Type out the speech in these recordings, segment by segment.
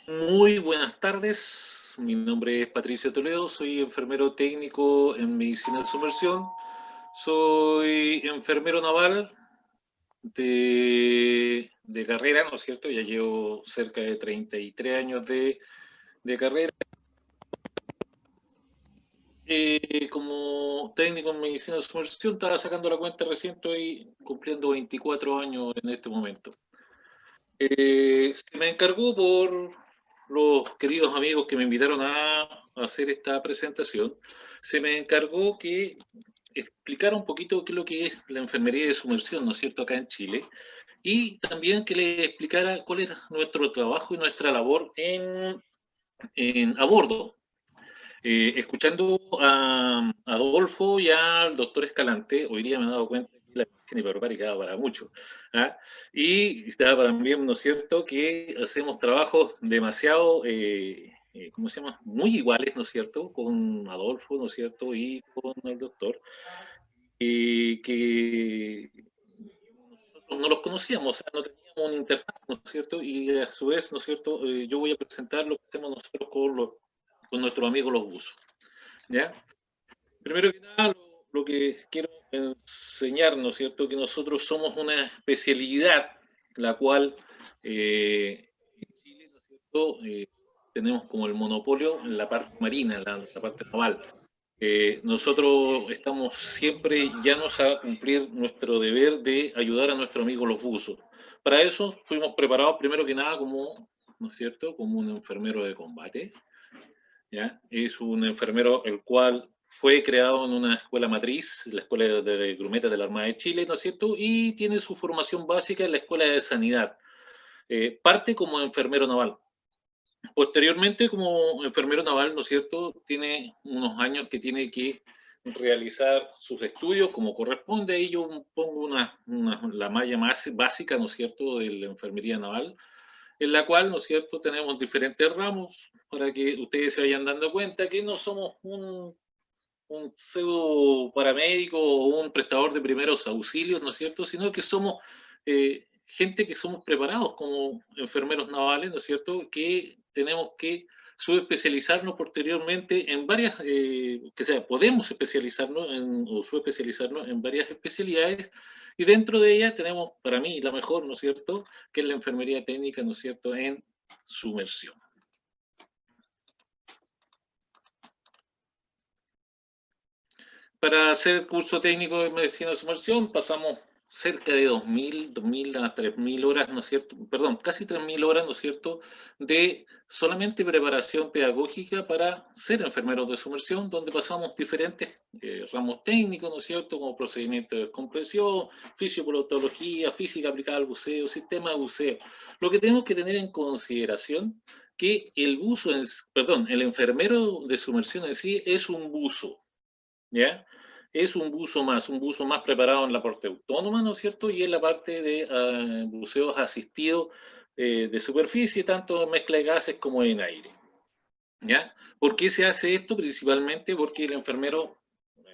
Muy buenas tardes, mi nombre es Patricio Toledo, soy enfermero técnico en medicina de sumersión, soy enfermero naval de carrera, ¿no es cierto? Ya llevo cerca de 33 años de carrera. Como técnico en medicina de sumersión, estaba sacando la cuenta recién, estoy cumpliendo 24 años en este momento. Se me encargó por los queridos amigos que me invitaron a hacer esta presentación, se me encargó que explicara un poquito qué es lo que es la enfermería de sumersión, ¿no es cierto?, acá en Chile, y también que le explicara cuál era nuestro trabajo y nuestra labor a bordo. Escuchando a Adolfo y al doctor Escalante, hoy día me he dado cuenta que la medicina hiperbárica da para mucho. ¿Ah? Y está para mí, ¿no es cierto?, que hacemos trabajos demasiado, ¿cómo se llama?, muy iguales, ¿no es cierto?, con Adolfo, ¿no es cierto?, y con el doctor, que nosotros no los conocíamos, o sea, no teníamos una interfaz, ¿no es cierto?, y a su vez, ¿no es cierto?, yo voy a presentar lo que hacemos nosotros con nuestros amigos los buzos. ¿Ya? Primero que nada, lo que quiero enseñar, ¿no es cierto?, que nosotros somos una especialidad, la cual en Chile, ¿no es cierto?, tenemos como el monopolio en la parte marina, la parte naval. Nosotros estamos siempre llanos a cumplir nuestro deber de ayudar a nuestro amigo los buzos. Para eso fuimos preparados primero que nada como, ¿no es cierto?, como un enfermero de combate. ¿Ya? Es un enfermero el cual fue creado en una escuela matriz, la Escuela de Grumeta de la Armada de Chile, ¿no es cierto? Y tiene su formación básica en la Escuela de Sanidad. Parte como enfermero naval. Posteriormente, como enfermero naval, ¿no es cierto?, tiene unos años que tiene que realizar sus estudios como corresponde. Ahí yo pongo la malla más básica, ¿no es cierto?, de la enfermería naval, en la cual, ¿no es cierto?, tenemos diferentes ramos para que ustedes se vayan dando cuenta que no somos un pseudo paramédico o un prestador de primeros auxilios, ¿no es cierto?, sino que somos gente que somos preparados como enfermeros navales, ¿no es cierto?, que tenemos que subespecializarnos posteriormente en varias, que sea, podemos especializarnos o subespecializarnos en varias especialidades, y dentro de ellas tenemos, para mí, la mejor, ¿no es cierto?, que es la enfermería técnica, ¿no es cierto?, en sumersión. Para hacer curso técnico de medicina de sumersión pasamos cerca de 2.000 a 3.000 horas, ¿no es cierto? Perdón, casi 3.000 horas, ¿no es cierto?, de solamente preparación pedagógica para ser enfermeros de sumersión, donde pasamos diferentes ramos técnicos, ¿no es cierto?, como procedimiento de compresión, fisiopatología, física aplicada al buceo, sistema de buceo. Lo que tenemos que tener en consideración que el buzo, perdón, el enfermero de sumersión en sí es un buzo, ¿ya? Es un buzo más preparado en la parte autónoma, ¿no es cierto? Y en la parte de buceos asistidos de superficie, tanto en mezcla de gases como en aire, ¿ya? ¿Por qué se hace esto? Principalmente porque el enfermero,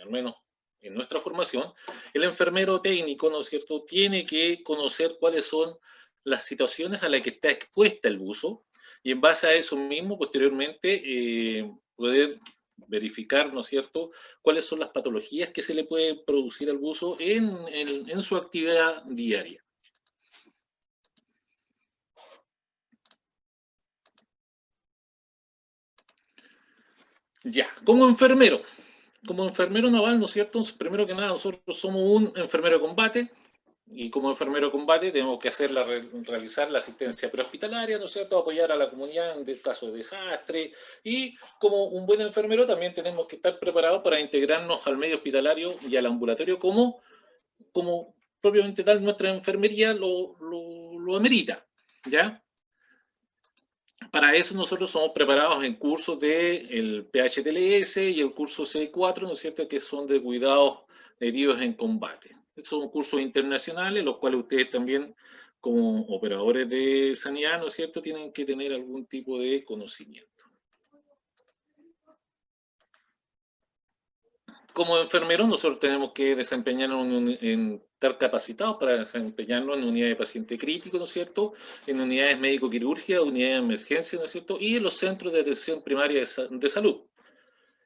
al menos en nuestra formación, el enfermero técnico, ¿no es cierto?, tiene que conocer cuáles son las situaciones a las que está expuesta el buzo, y en base a eso mismo, posteriormente, poder verificar, ¿no es cierto?, cuáles son las patologías que se le puede producir al buzo en su actividad diaria. Ya, como enfermero naval, ¿no es cierto?, primero que nada, nosotros somos un enfermero de combate, y como enfermero de combate tenemos que realizar la asistencia prehospitalaria, ¿no es cierto?, apoyar a la comunidad en caso de desastre, y como un buen enfermero también tenemos que estar preparados para integrarnos al medio hospitalario y al ambulatorio como propiamente tal nuestra enfermería lo amerita, ¿ya? Para eso nosotros somos preparados en cursos del PHTLS y el curso C4, ¿no es cierto?, que son de cuidados de heridos en combate. Son cursos internacionales, los cuales ustedes también, como operadores de sanidad, ¿no es cierto?, tienen que tener algún tipo de conocimiento. como enfermeros nosotros tenemos que desempeñarnos en estar capacitados para desempeñarnos en unidades de paciente crítico, ¿no es cierto? En unidades médico-quirúrgicas, unidades de emergencia, ¿no es cierto? Y en los centros de atención primaria de salud.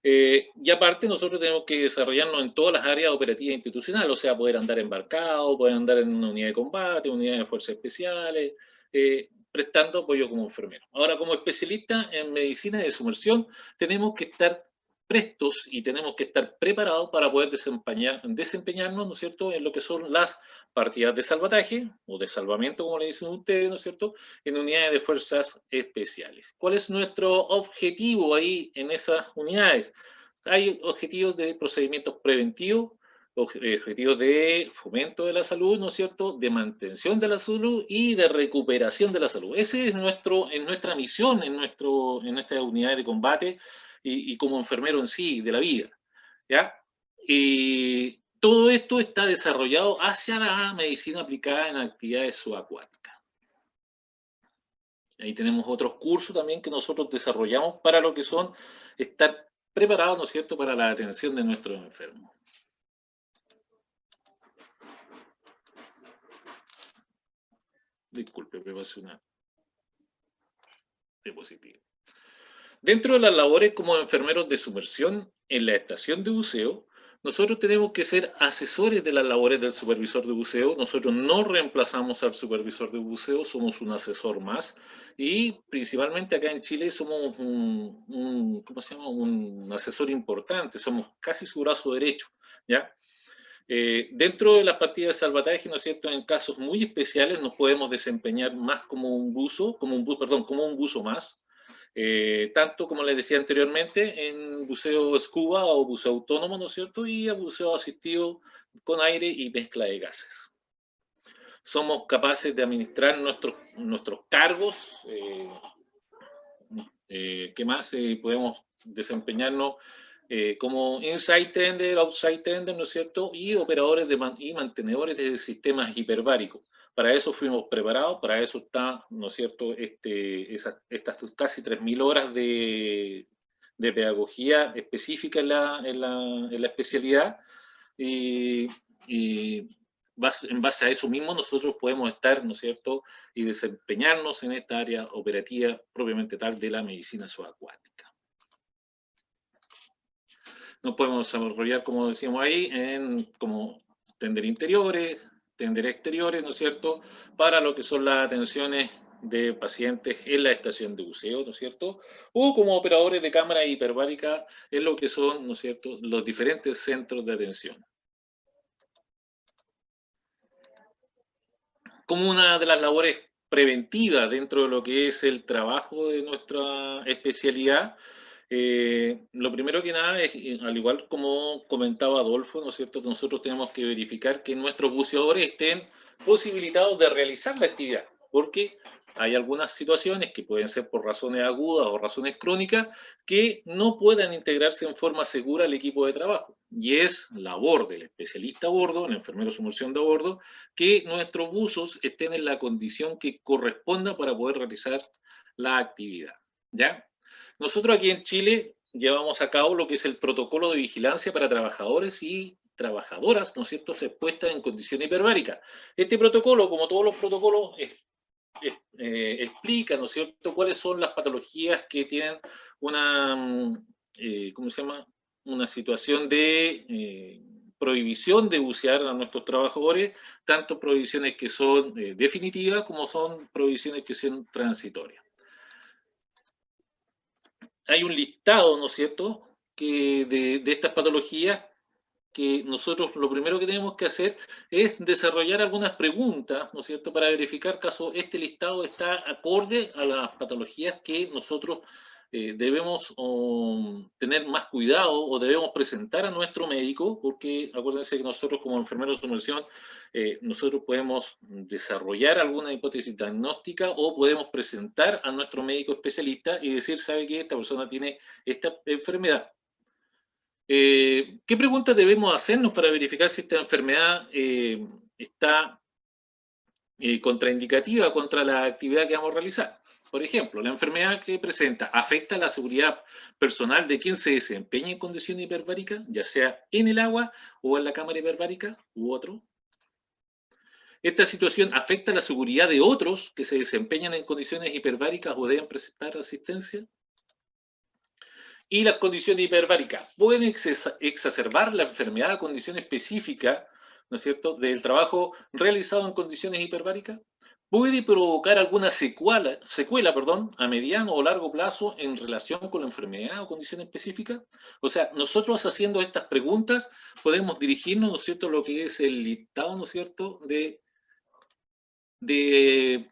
Y aparte nosotros tenemos que desarrollarnos en todas las áreas operativas institucionales, o sea, poder andar embarcado, poder andar en una unidad de combate, unidad de fuerzas especiales, prestando apoyo como enfermero. Ahora, como especialista en medicina de sumersión, tenemos que estar prestos y tenemos que estar preparados para poder desempeñarnos, ¿no es cierto?, en lo que son las partidas de salvataje o de salvamento, como le dicen ustedes, ¿no es cierto?, en unidades de fuerzas especiales. ¿Cuál es nuestro objetivo ahí en esas unidades? Hay objetivos de procedimientos preventivos, objetivos de fomento de la salud, ¿no es cierto?, de mantención de la salud y de recuperación de la salud. Ese es nuestra misión en nuestra unidad de combate y como enfermero en sí, de la vida, ¿ya? Y todo esto está desarrollado hacia la medicina aplicada en actividades subacuáticas. Ahí tenemos otros cursos también que nosotros desarrollamos para lo que son estar preparados, ¿no es cierto?, para la atención de nuestros enfermos. Disculpe, me pasé una diapositiva. Dentro de las labores como enfermeros de sumersión en la estación de buceo, nosotros tenemos que ser asesores de las labores del supervisor de buceo. Nosotros no reemplazamos al supervisor de buceo, somos un asesor más. Y principalmente acá en Chile somos ¿cómo se llama?, un asesor importante, somos casi su brazo derecho, ¿ya? Dentro de las partidas de salvataje, ¿no es cierto?, en casos muy especiales nos podemos desempeñar más como un buzo, como un buzo más, tanto como les decía anteriormente, en buceo scuba o buceo autónomo, ¿no es cierto?, y a buceo asistido con aire y mezcla de gases. Somos capaces de administrar nuestros cargos, ¿qué más? Podemos desempeñarnos como inside tender, outside tender, ¿no es cierto? Y operadores y mantenedores de sistemas hiperbáricos. Para eso fuimos preparados, para eso está, ¿no es cierto?, estas casi 3.000 horas de pedagogía específica en la especialidad. Y en base a eso mismo nosotros podemos estar, ¿no es cierto?, y desempeñarnos en esta área operativa propiamente tal de la medicina subacuática. Nos podemos desarrollar, como decíamos ahí, como tender interiores, tender exteriores, ¿no es cierto?, para lo que son las atenciones de pacientes en la estación de buceo, ¿no es cierto?, o como operadores de cámara hiperbárica en lo que son, ¿no es cierto?, los diferentes centros de atención. Como una de las labores preventivas dentro de lo que es el trabajo de nuestra especialidad, lo primero que nada es, al igual como comentaba Adolfo, ¿no es cierto?, nosotros tenemos que verificar que nuestros buceadores estén posibilitados de realizar la actividad, porque hay algunas situaciones que pueden ser por razones agudas o razones crónicas que no puedan integrarse en forma segura al equipo de trabajo. Y es labor del especialista a bordo, el enfermero de sumersión de a bordo, que nuestros buzos estén en la condición que corresponda para poder realizar la actividad, ¿ya? Nosotros aquí en Chile llevamos a cabo lo que es el protocolo de vigilancia para trabajadores y trabajadoras, ¿no es cierto?, expuestas en condición hiperbárica. Este protocolo, como todos los protocolos, explica, ¿no es cierto?, cuáles son las patologías que tienen una, ¿cómo se llama?, una situación de prohibición de bucear a nuestros trabajadores, tanto prohibiciones que son definitivas como son prohibiciones que son transitorias. Hay un listado, ¿no es cierto?, de estas patologías que nosotros lo primero que tenemos que hacer es desarrollar algunas preguntas, ¿no es cierto?, para verificar caso este listado está acorde a las patologías que nosotros debemos tener más cuidado o debemos presentar a nuestro médico, porque acuérdense que nosotros como enfermeros de sumersión, nosotros podemos desarrollar alguna hipótesis diagnóstica o podemos presentar a nuestro médico especialista y decir, ¿sabe qué? Esta persona tiene esta enfermedad. ¿Qué preguntas debemos hacernos para verificar si esta enfermedad está contraindicativa contra la actividad que vamos a realizar? Por ejemplo, la enfermedad que presenta afecta la seguridad personal de quien se desempeña en condición hiperbárica, ya sea en el agua o en la cámara hiperbárica u otro. Esta situación afecta la seguridad de otros que se desempeñan en condiciones hiperbáricas o deben prestar asistencia. Y las condiciones hiperbáricas pueden exacerbar la enfermedad a condición específica, ¿no es cierto?, del trabajo realizado en condiciones hiperbáricas. Puede provocar alguna secuela, a mediano o largo plazo en relación con la enfermedad o condición específica. O sea, nosotros haciendo estas preguntas podemos dirigirnos, ¿no es cierto?, a lo que es el listado, ¿no es cierto?, de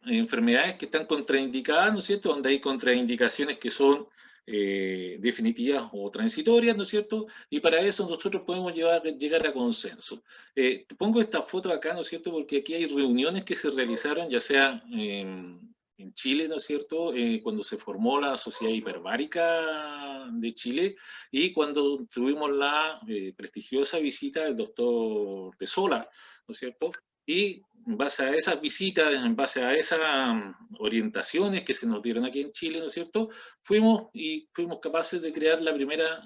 enfermedades que están contraindicadas, ¿no es cierto?, donde hay contraindicaciones que son definitivas o transitorias, ¿no es cierto? Y para eso nosotros podemos llegar a consenso. Te pongo esta foto acá, ¿no es cierto? Porque aquí hay reuniones que se realizaron, ya sea en Chile, ¿no es cierto? Cuando se formó la Sociedad Hiperbárica de Chile y cuando tuvimos la prestigiosa visita del doctor de Sola, ¿no es cierto? Y en base a esas visitas, en base a esas orientaciones que se nos dieron aquí en Chile, ¿no es cierto? Fuimos capaces de crear la primera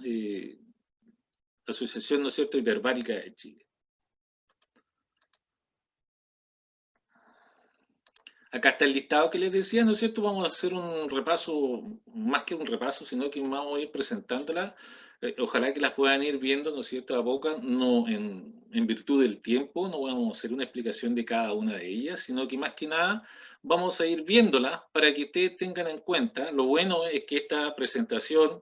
asociación, ¿no es cierto?, hiperbárica de Chile. Acá está el listado que les decía, ¿no es cierto? Vamos a hacer un repaso, más que un repaso, sino que vamos a ir presentándolas. Ojalá que las puedan ir viendo, ¿no es cierto?, a poco, no en virtud del tiempo, no vamos a hacer una explicación de cada una de ellas, sino que más que nada vamos a ir viéndolas para que ustedes tengan en cuenta. Lo bueno es que esta presentación,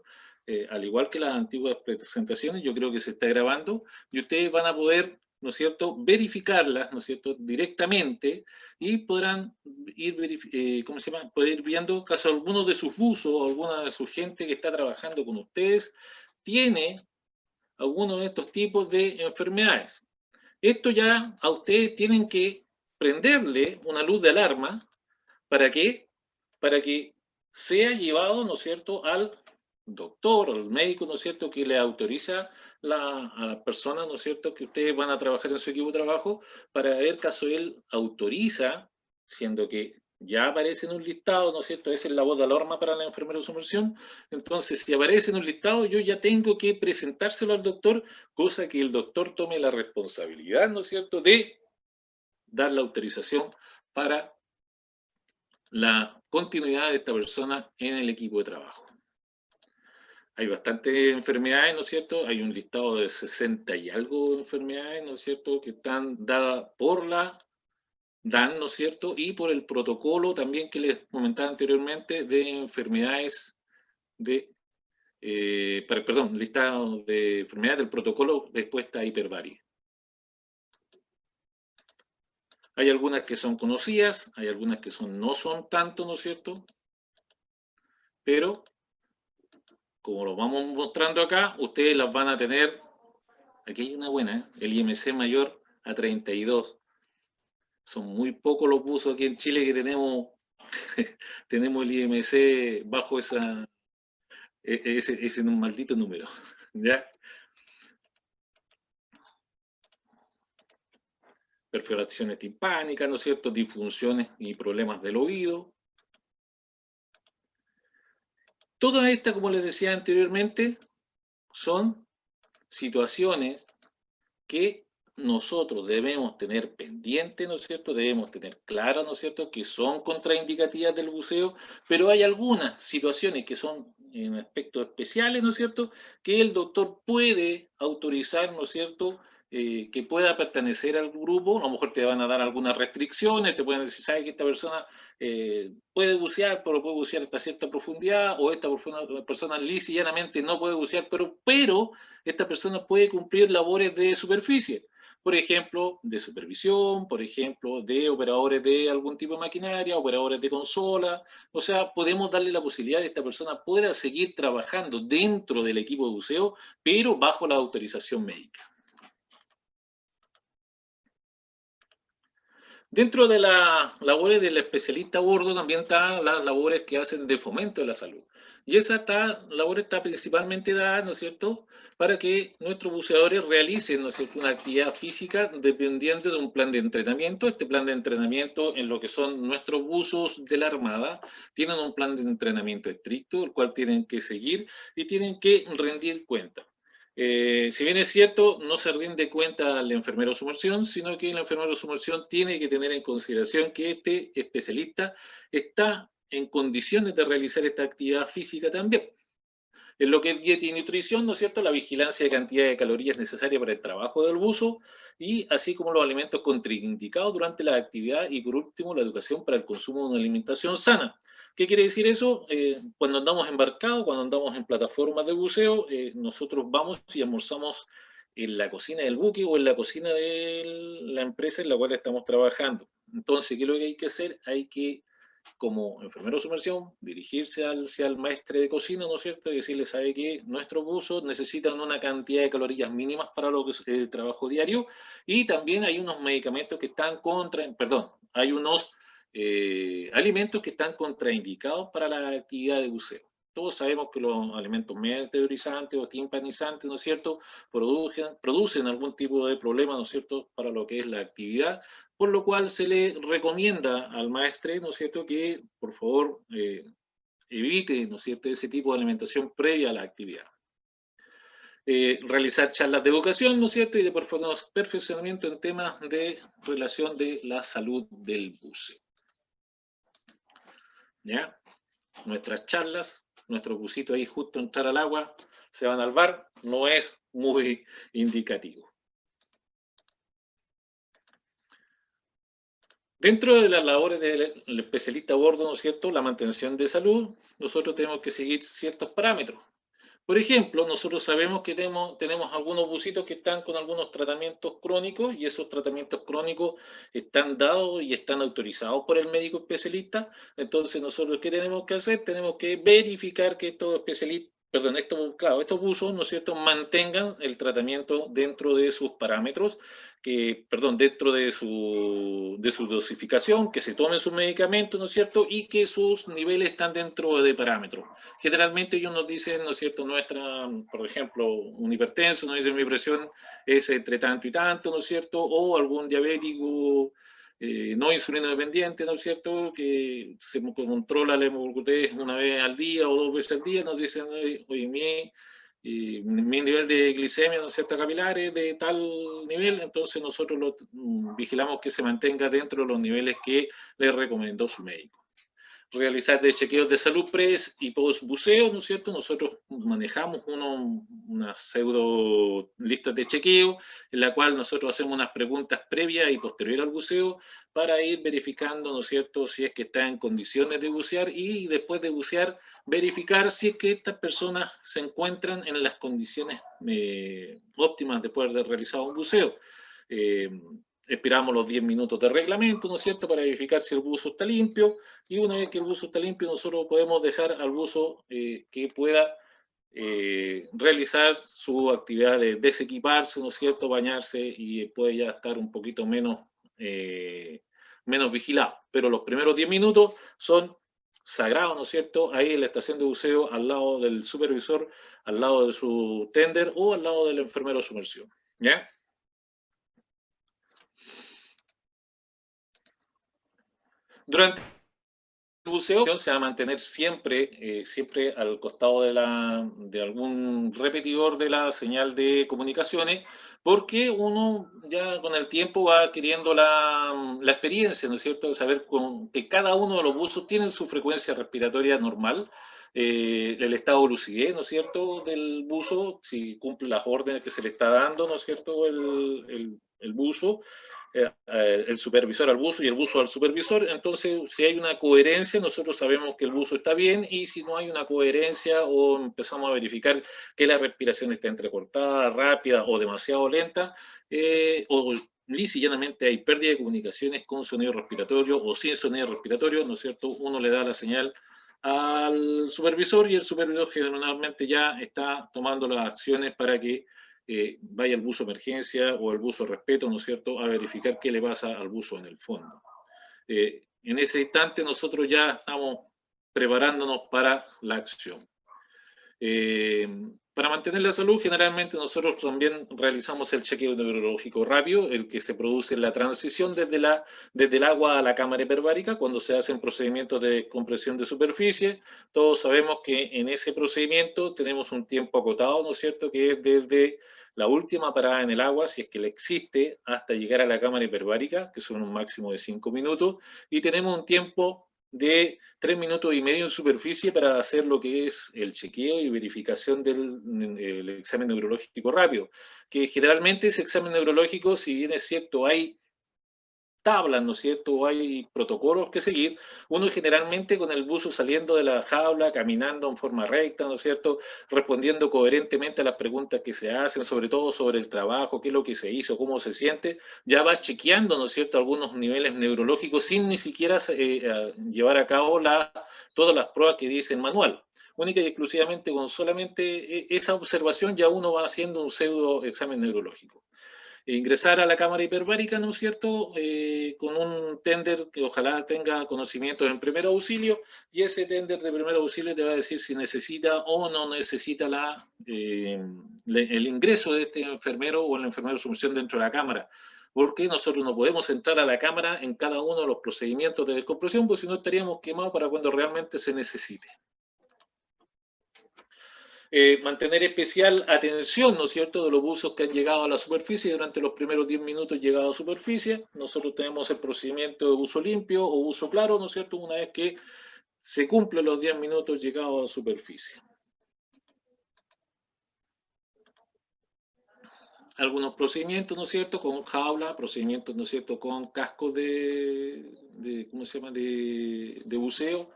al igual que las antiguas presentaciones, yo creo que se está grabando y ustedes van a poder, ¿no es cierto?, verificarlas, ¿no es cierto?, directamente y podrán ¿cómo se llama?, poder ir viendo caso alguno de sus buzos o alguna de su gente que está trabajando con ustedes tiene alguno de estos tipos de enfermedades. Esto ya a ustedes tienen que prenderle una luz de alarma. ¿Para qué? Para que sea llevado, ¿no es cierto?, al doctor o al médico, ¿no es cierto?, que le autoriza a la persona, ¿no es cierto?, que ustedes van a trabajar en su equipo de trabajo, para ver caso él autoriza, siendo que ya aparece en un listado, ¿no es cierto?, esa es la voz de alarma para la enfermera de sumersión. Entonces, si aparece en un listado, yo ya tengo que presentárselo al doctor, cosa que el doctor tome la responsabilidad, ¿no es cierto?, de dar la autorización para la continuidad de esta persona en el equipo de trabajo. Hay bastantes enfermedades, ¿no es cierto? Hay un listado de 60 y algo de enfermedades, ¿no es cierto?, que están dadas por la DAN, ¿no es cierto? Y por el protocolo también que les comentaba anteriormente de enfermedades listado de enfermedades del protocolo de respuesta a hiperbaria. Hay algunas que son conocidas, hay algunas que no son tanto, ¿no es cierto? Pero, como lo vamos mostrando acá, ustedes las van a tener. Aquí hay una buena, ¿eh? El IMC mayor a 32. Son muy pocos los buzos aquí en Chile que tenemos, tenemos el IMC bajo ese maldito número. ¿Ya? Perforaciones timpánicas, ¿no es cierto? Disfunciones y problemas del oído. Todas estas, como les decía anteriormente, son situaciones que nosotros debemos tener pendiente, ¿no es cierto? Debemos tener claras, ¿no es cierto?, que son contraindicativas del buceo, pero hay algunas situaciones que son en aspectos especiales, ¿no es cierto?, que el doctor puede autorizar, ¿no es cierto?, que pueda pertenecer al grupo. A lo mejor te van a dar algunas restricciones, te pueden decir, ¿sabes que esta persona puede bucear, pero puede bucear hasta cierta profundidad, o esta persona lisa y llanamente no puede bucear, pero esta persona puede cumplir labores de superficie, por ejemplo, de supervisión, por ejemplo, de operadores de algún tipo de maquinaria, operadores de consola. O sea, podemos darle la posibilidad de que esta persona pueda seguir trabajando dentro del equipo de buceo, pero bajo la autorización médica. Dentro de las labores del especialista a bordo también están las labores que hacen de fomento de la salud. Y esa labor está principalmente dada, ¿no es cierto?, para que nuestros buceadores realicen, ¿no es cierto?, una actividad física dependiendo de un plan de entrenamiento. Este plan de entrenamiento en lo que son nuestros buzos de la Armada tienen un plan de entrenamiento estricto, el cual tienen que seguir y tienen que rendir cuenta. Si bien es cierto, no se rinde cuenta al enfermero de sumersión, sino que el enfermero de sumersión tiene que tener en consideración que este especialista está en condiciones de realizar esta actividad física también. En lo que es dieta y nutrición, ¿no es cierto?, la vigilancia de cantidad de calorías necesaria para el trabajo del buzo, y así como los alimentos contraindicados durante la actividad, y por último, la educación para el consumo de una alimentación sana. ¿Qué quiere decir eso? Cuando andamos embarcados, cuando andamos en plataformas de buceo, nosotros vamos y almorzamos en la cocina del buque o en la cocina de la empresa en la cual estamos trabajando. Entonces, ¿qué es lo que hay que hacer? Hay que, como enfermero de sumersión, dirigirse al maestre de cocina, ¿no es cierto?, y decirle, sabe que nuestros buzos necesitan una cantidad de calorías mínimas para lo que es el trabajo diario, y también hay unos medicamentos que están hay unos alimentos que están contraindicados para la actividad de buceo. Todos sabemos que los alimentos meteorizantes o timpanizantes, ¿no es cierto?, producen algún tipo de problema, ¿no es cierto?, para lo que es la actividad, por lo cual se le recomienda al maestre, ¿no es cierto?, que por favor evite, ¿no es cierto?, ese tipo de alimentación previa a la actividad. Realizar charlas de educación, ¿no es cierto?, y de perfeccionamiento en temas de relación de la salud del buceo. ¿Ya? Nuestras charlas, nuestro bucito ahí justo entrar al agua, se van al bar, no es muy indicativo. Dentro de las labores del especialista a bordo, ¿no es cierto?, la mantención de salud, nosotros tenemos que seguir ciertos parámetros. Por ejemplo, nosotros sabemos que tenemos algunos bucitos que están con algunos tratamientos crónicos, y esos tratamientos crónicos están dados y están autorizados por el médico especialista. Entonces, nosotros, ¿qué tenemos que hacer? Tenemos que verificar que estos especialistas, perdón, estos buzos, ¿no es cierto?, mantengan el tratamiento dentro de sus parámetros, dentro de su dosificación, que se tomen sus medicamentos, ¿no es cierto?, y que sus niveles están dentro de parámetros. Generalmente ellos nos dicen, ¿no es cierto?, por ejemplo, un hipertenso nos dice mi presión es entre tanto y tanto, ¿no es cierto?, o algún diabético no insulino dependiente, ¿no es cierto?, que se controla la hemoglucosidad una vez al día o 2 veces al día, nos dicen, oye, mi nivel de glicemia, ¿no es cierto?, capilares de tal nivel, entonces nosotros vigilamos que se mantenga dentro de los niveles que le recomendó su médico. Realizar de chequeos de salud pre y post buceo, ¿no es cierto? Nosotros manejamos unas pseudo listas de chequeo, en la cual nosotros hacemos unas preguntas previas y posterior al buceo para ir verificando, ¿no es cierto?, si es que está en condiciones de bucear, y después de bucear verificar si es que estas personas se encuentran en las condiciones óptimas de poder realizar un buceo. Esperamos los 10 minutos de reglamento, ¿no es cierto?, para verificar si el buzo está limpio, y una vez que el buzo está limpio, nosotros podemos dejar al buzo que pueda realizar su actividad de desequiparse, ¿no es cierto?, bañarse, y puede ya estar un poquito menos vigilado. Pero los primeros 10 minutos son sagrados, ¿no es cierto?, ahí en la estación de buceo, al lado del supervisor, al lado de su tender o al lado del enfermero de sumersión. ¿Ya? Durante el buceo se va a mantener siempre al costado de algún repetidor de la señal de comunicaciones, porque uno ya con el tiempo va adquiriendo la experiencia, ¿no es cierto?, de saber que cada uno de los buzos tiene su frecuencia respiratoria normal, el estado de lucidez, ¿no es cierto?, del buzo, si cumple las órdenes que se le está dando, ¿no es cierto?, el buzo, el supervisor al buzo y el buzo al supervisor. Entonces, si hay una coherencia, nosotros sabemos que el buzo está bien, y si no hay una coherencia o empezamos a verificar que la respiración está entrecortada, rápida o demasiado lenta, o lisa y llanamente hay pérdida de comunicaciones con sonido respiratorio o sin sonido respiratorio, ¿no es cierto?, uno le da la señal al supervisor, y el supervisor generalmente ya está tomando las acciones para que vaya al buzo emergencia o al buzo respeto, ¿no es cierto?, a verificar qué le pasa al buzo en el fondo. En ese instante nosotros ya estamos preparándonos para la acción. Para mantener la salud, generalmente nosotros también realizamos el chequeo neurológico rápido, el que se produce en la transición desde el agua a la cámara hiperbárica, cuando se hacen procedimientos de compresión de superficie. Todos sabemos que en ese procedimiento tenemos un tiempo acotado, ¿no es cierto?, que es desde la última parada en el agua, si es que le existe, hasta llegar a la cámara hiperbárica, que son un máximo de 5 minutos, y tenemos un tiempo de 3 minutos y medio en superficie para hacer lo que es el chequeo y verificación del examen neurológico rápido, que generalmente ese examen neurológico, si bien es cierto, hay tablas, ¿no es cierto?, hay protocolos que seguir, uno generalmente con el buzo saliendo de la jaula, caminando en forma recta, ¿no es cierto?, respondiendo coherentemente a las preguntas que se hacen, sobre todo sobre el trabajo, qué es lo que se hizo, cómo se siente, ya va chequeando, ¿no es cierto?, algunos niveles neurológicos sin ni siquiera llevar a cabo todas las pruebas que dice el manual. Única y exclusivamente con solamente esa observación ya uno va haciendo un pseudo examen neurológico. Ingresar a la cámara hiperbárica, ¿no es cierto?, con un tender que ojalá tenga conocimientos en primer auxilio, y ese tender de primer auxilio te va a decir si necesita o no necesita el ingreso de este enfermero o el enfermero de sumersión dentro de la cámara, porque nosotros no podemos entrar a la cámara en cada uno de los procedimientos de descompresión, porque si no estaríamos quemados para cuando realmente se necesite. Mantener especial atención, ¿no es cierto?, de los buzos que han llegado a la superficie durante los primeros 10 minutos llegado a superficie. Nosotros tenemos el procedimiento de buzo limpio o buzo claro, ¿no es cierto?, una vez que se cumplen los 10 minutos llegados a superficie. Algunos procedimientos, ¿no es cierto?, con jaula, procedimientos, ¿no es cierto?, con cascos ¿cómo se llama?, de buceo.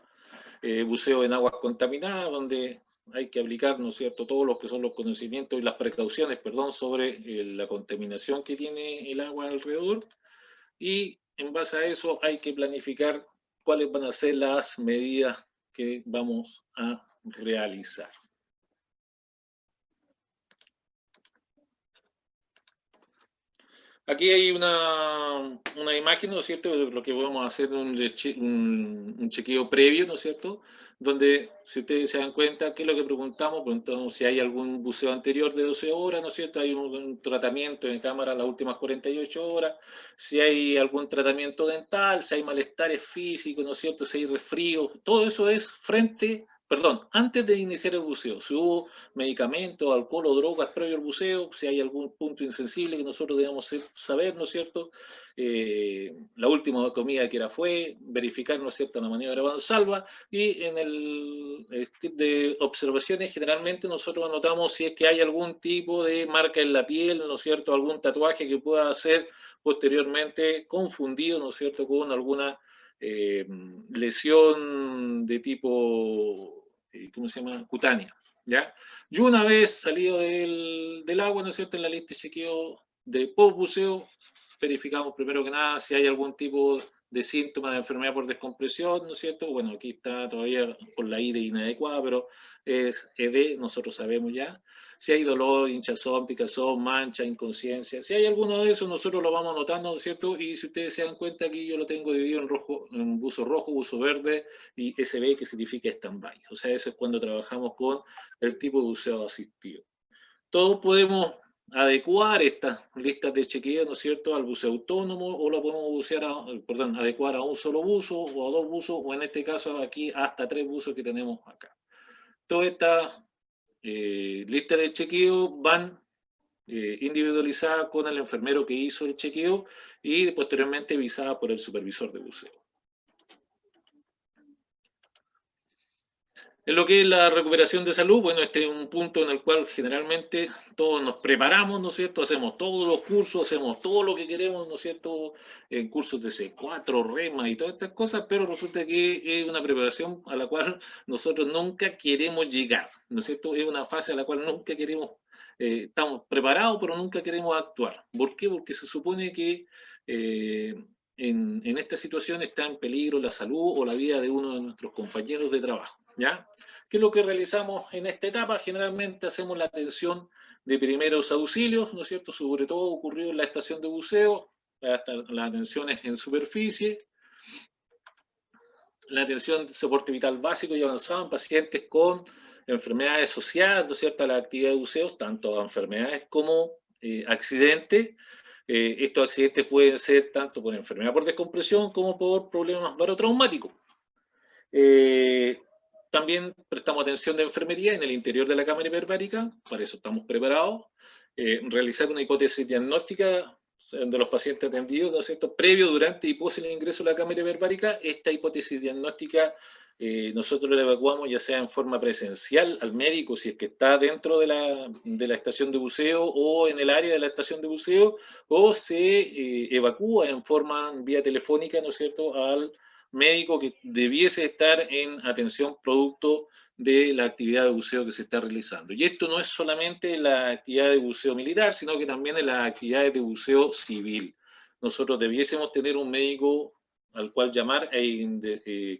Buceo en aguas contaminadas, donde hay que aplicar, ¿no es cierto?, todos los que son los conocimientos y las precauciones, perdón, sobre la contaminación que tiene el agua alrededor, y en base a eso hay que planificar cuáles van a ser las medidas que vamos a realizar. Aquí hay una imagen, ¿no es cierto?, de lo que vamos a hacer un chequeo previo, ¿no es cierto?, donde, si ustedes se dan cuenta, ¿qué es lo que preguntamos? Preguntamos si hay algún buceo anterior de 12 horas, ¿no es cierto?, hay un tratamiento en cámara las últimas 48 horas, si hay algún tratamiento dental, si hay malestares físicos, ¿no es cierto?, si hay resfrío, todo eso es antes de iniciar el buceo. Si hubo medicamentos, alcohol o drogas previo al buceo, si hay algún punto insensible que nosotros debemos saber, ¿no es cierto? La última comida que fue, verificar, ¿no es cierto?, la maniobra mansalva, y en el tip de observaciones generalmente nosotros anotamos si es que hay algún tipo de marca en la piel, ¿no es cierto?, algún tatuaje que pueda ser posteriormente confundido, ¿no es cierto?, con alguna lesión de tipo, ¿cómo se llama?, cutánea, ¿ya? Y una vez salido del agua, ¿no es cierto?, en la lista de chequeo de post-buceo, verificamos primero que nada si hay algún tipo de síntoma de enfermedad por descompresión, ¿no es cierto? Bueno, aquí está todavía por la IRE inadecuada, pero es ED, nosotros sabemos ya. Si hay dolor, hinchazón, picazón, mancha, inconsciencia, si hay alguno de esos, nosotros lo vamos anotando, ¿no es cierto? Y si ustedes se dan cuenta, aquí yo lo tengo dividido en buzo rojo, buzo verde y SB, que significa stand-by. O sea, eso es cuando trabajamos con el tipo de buceo asistido. Todos podemos adecuar estas listas de chequeo, ¿no es cierto?, al buceo autónomo, o lo podemos adecuar a un solo buzo o a dos buzos, o en este caso aquí hasta 3 buzos que tenemos acá. Todas estas listas de chequeo van individualizadas con el enfermero que hizo el chequeo y posteriormente visadas por el supervisor de buceo. En lo que es la recuperación de salud, bueno, este es un punto en el cual generalmente todos nos preparamos, ¿no es cierto? Hacemos todos los cursos, hacemos todo lo que queremos, ¿no es cierto? En cursos de C4, REMA y todas estas cosas, pero resulta que es una preparación a la cual nosotros nunca queremos llegar, ¿no es cierto? Es una fase a la cual nunca queremos, estamos preparados, pero nunca queremos actuar. ¿Por qué? Porque se supone que en esta situación está en peligro la salud o la vida de uno de nuestros compañeros de trabajo, ¿ya? ¿Qué es lo que realizamos en esta etapa? Generalmente hacemos la atención de primeros auxilios, ¿no es cierto? Sobre todo ocurrió en la estación de buceo, hasta las atenciones en superficie, la atención de soporte vital básico y avanzado en pacientes con enfermedades asociadas, ¿no es cierto?, a la actividad de buceo, tanto a enfermedades como accidentes. Estos accidentes pueden ser tanto por enfermedad por descompresión como por problemas barotraumáticos. Eh, También prestamos atención de enfermería en el interior de la cámara hiperbárica, para eso estamos preparados. Realizar una hipótesis diagnóstica de los pacientes atendidos, ¿no es cierto?, previo, durante y post el ingreso a la cámara hiperbárica. Esta hipótesis diagnóstica nosotros la evacuamos ya sea en forma presencial al médico, si es que está dentro de la estación de buceo o en el área de la estación de buceo, o se evacúa en forma vía telefónica, ¿no es cierto?, al médico que debiese estar en atención producto de la actividad de buceo que se está realizando. Y esto no es solamente la actividad de buceo militar, sino que también en las actividades de buceo civil. Nosotros debiésemos tener un médico al cual llamar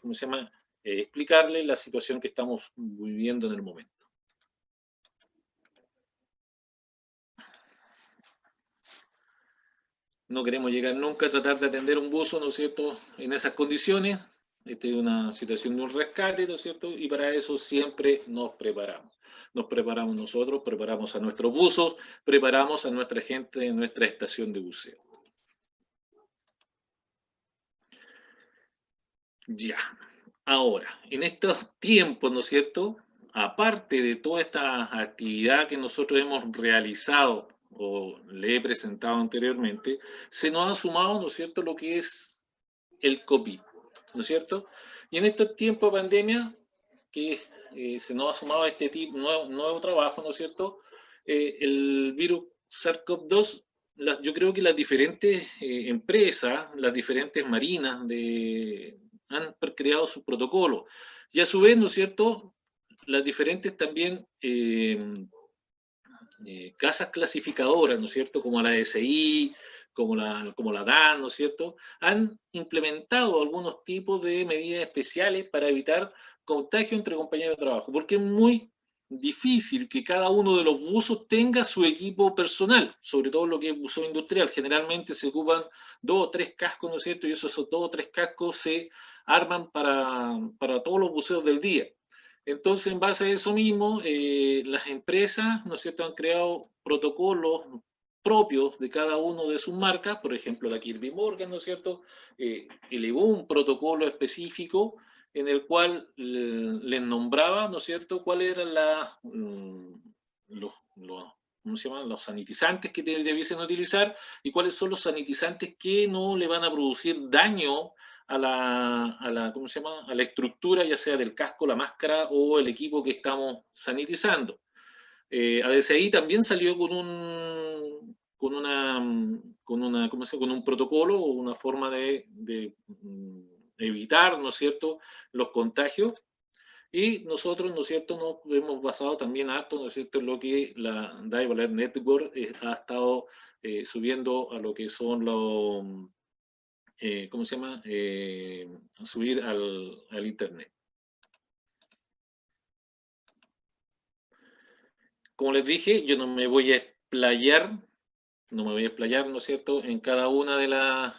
¿cómo se llama? Explicarle la situación que estamos viviendo en el momento. No queremos llegar nunca a tratar de atender un buzo, ¿no es cierto?, en esas condiciones. Esta es una situación de un rescate, ¿no es cierto? Y para eso siempre nos preparamos. Nos preparamos nosotros, preparamos a nuestros buzos, preparamos a nuestra gente en nuestra estación de buceo. Ya. Ahora, en estos tiempos, ¿no es cierto?, aparte de toda esta actividad que nosotros hemos realizado o le he presentado anteriormente, se nos ha sumado, ¿no es cierto?, lo que es el COVID, ¿no es cierto? Y en estos tiempos de pandemia, que se nos ha sumado este tipo, nuevo trabajo, ¿no es cierto? El virus SARS-CoV-2, yo creo que las diferentes empresas, las diferentes marinas han creado sus protocolos. Y a su vez, ¿no es cierto?, las diferentes también casas clasificadoras, ¿no es cierto?, como la SI, como la DAN, ¿no es cierto?, han implementado algunos tipos de medidas especiales para evitar contagio entre compañeros de trabajo, porque es muy difícil que cada uno de los buzos tenga su equipo personal, sobre todo lo que es buzo industrial. Generalmente se ocupan 2 o 3 cascos, ¿no es cierto?, y esos 2 o 3 cascos se arman para todos los buceos del día. Entonces, en base a eso mismo, las empresas, ¿no es cierto?, han creado protocolos propios de cada uno de sus marcas. Por ejemplo, la Kirby Morgan, ¿no es cierto?, elevó un protocolo específico en el cual les nombraba, ¿no es cierto?, cuáles eran los, ¿cómo se llaman?, los sanitizantes que debiesen utilizar y cuáles son los sanitizantes que no le van a producir daño ¿cómo se llama?, a la estructura, ya sea del casco, la máscara o el equipo que estamos sanitizando. ADCI también salió con un protocolo o una forma de evitar, ¿no es cierto?, los contagios. Y nosotros, ¿no es cierto?, nos hemos basado también harto, ¿no es cierto?, en lo que la Dive Alert Network ha estado subiendo a lo que son los ¿cómo se llama?, subir al internet. Como les dije, yo no me voy a explayar, ¿no es cierto?, en cada una de las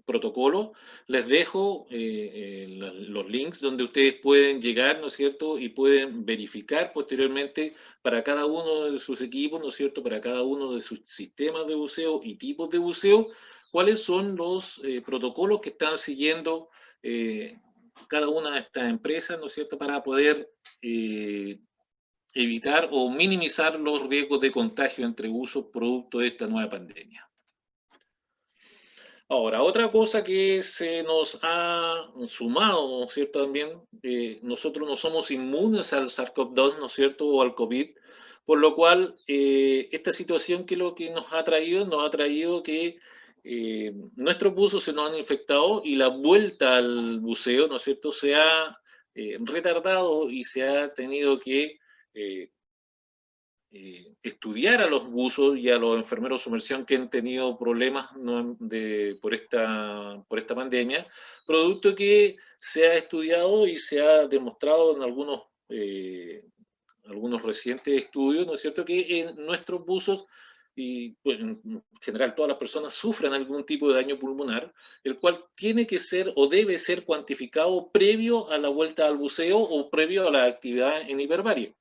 protocolos. Les dejo los links donde ustedes pueden llegar, ¿no es cierto?, y pueden verificar posteriormente para cada uno de sus equipos, ¿no es cierto?, para cada uno de sus sistemas de buceo y tipos de buceo, cuáles son los protocolos que están siguiendo cada una de estas empresas, ¿no es cierto?, para poder evitar o minimizar los riesgos de contagio entre usos producto de esta nueva pandemia. Ahora, otra cosa que se nos ha sumado, ¿no es cierto?, también, nosotros no somos inmunes al SARS-CoV-2, ¿no es cierto?, o al COVID, por lo cual esta situación que lo que nos ha traído que nuestros buzos se nos han infectado y la vuelta al buceo, ¿no es cierto?, se ha retardado y se ha tenido que eh, estudiar a los buzos y a los enfermeros de sumersión que han tenido problemas, ¿no?, por esta pandemia, producto que se ha estudiado y se ha demostrado en algunos recientes estudios, ¿no es cierto?, que en nuestros buzos, y pues, en general todas las personas sufren algún tipo de daño pulmonar, el cual tiene que ser o debe ser cuantificado previo a la vuelta al buceo o previo a la actividad en hiperbario.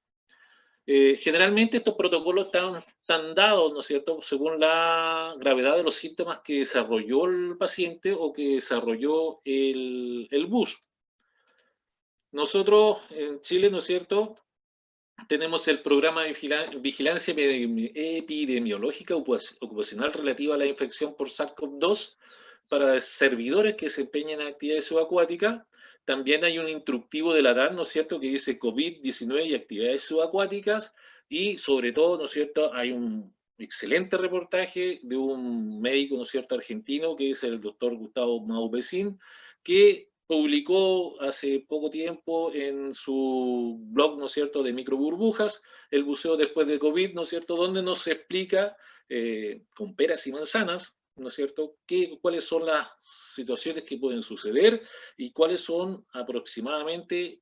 Generalmente estos protocolos están dados, ¿no es cierto?, según la gravedad de los síntomas que desarrolló el paciente o que desarrolló el buzo. Nosotros en Chile, ¿no es cierto?, tenemos el programa de vigilancia epidemiológica ocupacional relativa a la infección por SARS-CoV-2 para servidores que se empeñan en actividades subacuáticas. También hay un instructivo de la ARAN, ¿no es cierto?, que dice COVID-19 y actividades subacuáticas, y sobre todo, ¿no es cierto?, hay un excelente reportaje de un médico, ¿no es cierto?, argentino, que es el doctor Gustavo Maupecín, que publicó hace poco tiempo en su blog, ¿no es cierto?, de microburbujas, el buceo después de COVID, ¿no es cierto?, donde nos explica con peras y manzanas, ¿no es cierto?, cuáles son las situaciones que pueden suceder y cuáles son aproximadamente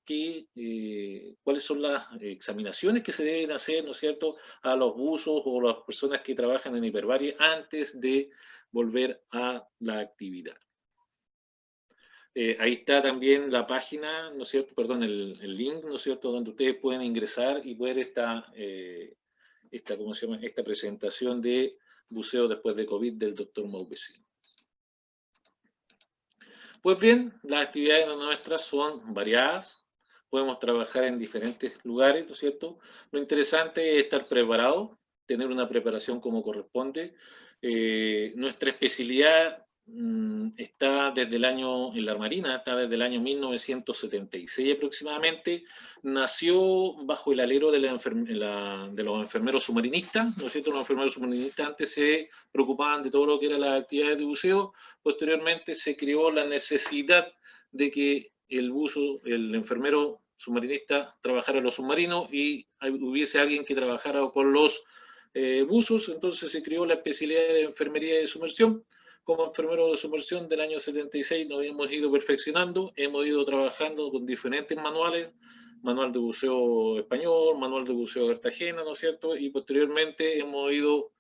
cuáles son las examinaciones que se deben hacer, ¿no es cierto?, a los buzos o las personas que trabajan en hiperbaria antes de volver a la actividad. Ahí está también la página, ¿no es cierto?, perdón, el link, ¿no es cierto?, donde ustedes pueden ingresar y ver ¿cómo se llama?, esta presentación de buceo después de COVID del doctor Maupecín. Pues bien, las actividades nuestras son variadas, podemos trabajar en diferentes lugares, ¿no es cierto? Lo interesante es estar preparado, tener una preparación como corresponde. Nuestra especialidad está desde el año, en la Marina, está desde el año 1976 aproximadamente. Nació bajo el alero de los enfermeros submarinistas, ¿no es cierto? Los enfermeros submarinistas antes se preocupaban de todo lo que eran las actividades de buceo. Posteriormente se creó la necesidad de que el enfermero submarinista trabajara en los submarinos y hubiese alguien que trabajara con los buzos. Entonces se creó la especialidad de enfermería de sumersión. Como enfermero de sumersión del año 76 nos hemos ido perfeccionando, hemos ido trabajando con diferentes manuales, manual de buceo español, manual de buceo de Cartagena, ¿no es cierto? Y posteriormente hemos ido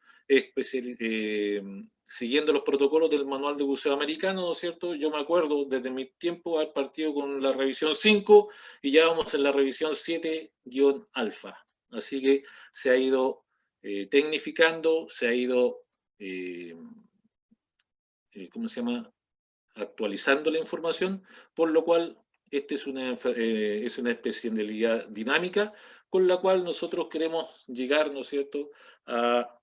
siguiendo los protocolos del manual de buceo americano, ¿no es cierto? Yo me acuerdo desde mi tiempo haber partido con la revisión 5 y ya vamos en la revisión 7-alfa. Así que se ha ido tecnificando, se ha ido, ¿cómo se llama?, actualizando la información, por lo cual esta es una especialidad dinámica con la cual nosotros queremos llegar, ¿no es cierto?, a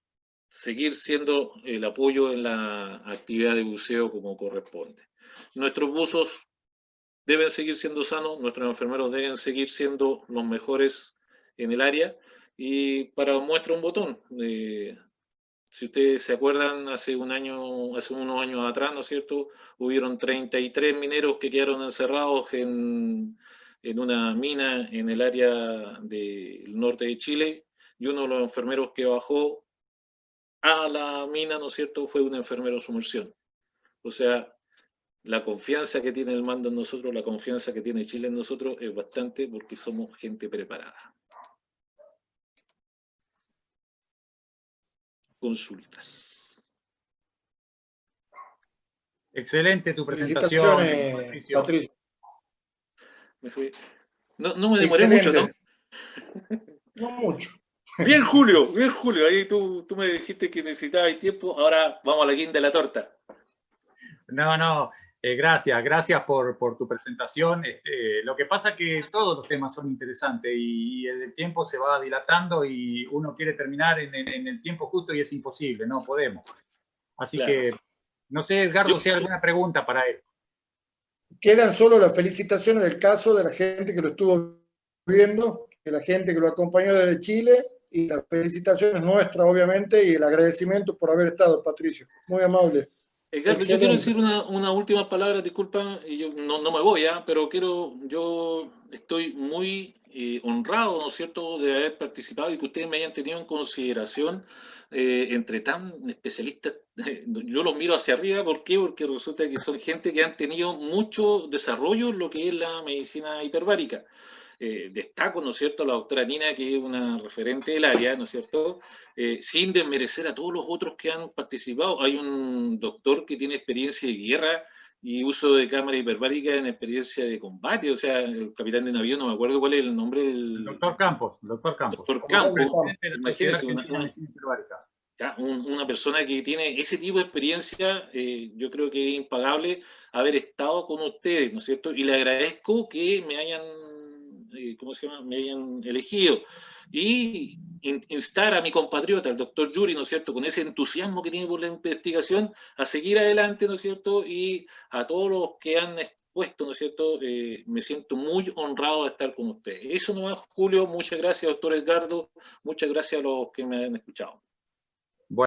seguir siendo el apoyo en la actividad de buceo como corresponde. Nuestros buzos deben seguir siendo sanos, nuestros enfermeros deben seguir siendo los mejores en el área, y para muestra un botón, si ustedes se acuerdan, hace unos años atrás, ¿no es cierto?, hubieron 33 mineros que quedaron encerrados en una mina en el área del norte de Chile, y uno de los enfermeros que bajó a la mina, ¿no es cierto?, fue un enfermero de sumersión. O sea, la confianza que tiene el mando en nosotros, la confianza que tiene Chile en nosotros es bastante, porque somos gente preparada. Consultas. Excelente tu presentación, Patricio. Patricio. No me demoré mucho, ¿no? No mucho. Bien, Julio, bien, Julio. Ahí tú me dijiste que necesitabas tiempo. Ahora vamos a la guinda de la torta. No, gracias por tu presentación. Lo que pasa es que todos los temas son interesantes y el tiempo se va dilatando y uno quiere terminar en el tiempo justo y es imposible, no podemos. Así Claro. que, no sé, Edgardo, si hay alguna pregunta para él. Quedan solo las felicitaciones del caso de la gente que lo estuvo viendo, de la gente que lo acompañó desde Chile, y las felicitaciones nuestras, obviamente, y el agradecimiento por haber estado, Patricio. Muy amable. Edgardo, yo quiero decir una última palabra, disculpa, y yo no me voy, pero yo estoy muy honrado, ¿no es cierto?, de haber participado y que ustedes me hayan tenido en consideración entre tan especialistas. Yo los miro hacia arriba, ¿por qué? Porque resulta que son gente que han tenido mucho desarrollo en lo que es la medicina hiperbárica. destaco, ¿no es cierto?, a la doctora Nina, que es una referente del área, ¿no es cierto?, sin desmerecer a todos los otros que han participado. Hay un doctor que tiene experiencia de guerra y uso de cámara hiperbárica en experiencia de combate, o sea, el capitán de navío, no me acuerdo cuál es el nombre El del doctor Campos, el doctor Campos. doctor Campos. Presidente de la Sociedad imagínense, Argentina de Medicina Hiperbárica. una persona que tiene ese tipo de experiencia, yo creo que es impagable haber estado con ustedes, ¿no es cierto? Y le agradezco que me hayan, ¿cómo se llama?, me hayan elegido. Y instar a mi compatriota, el doctor Yuri, ¿no es cierto?, con ese entusiasmo que tiene por la investigación, a seguir adelante, ¿no es cierto? Y a todos los que han expuesto, ¿no es cierto?, me siento muy honrado de estar con ustedes. Eso nomás, Julio. Muchas gracias, doctor Edgardo. Muchas gracias a los que me han escuchado.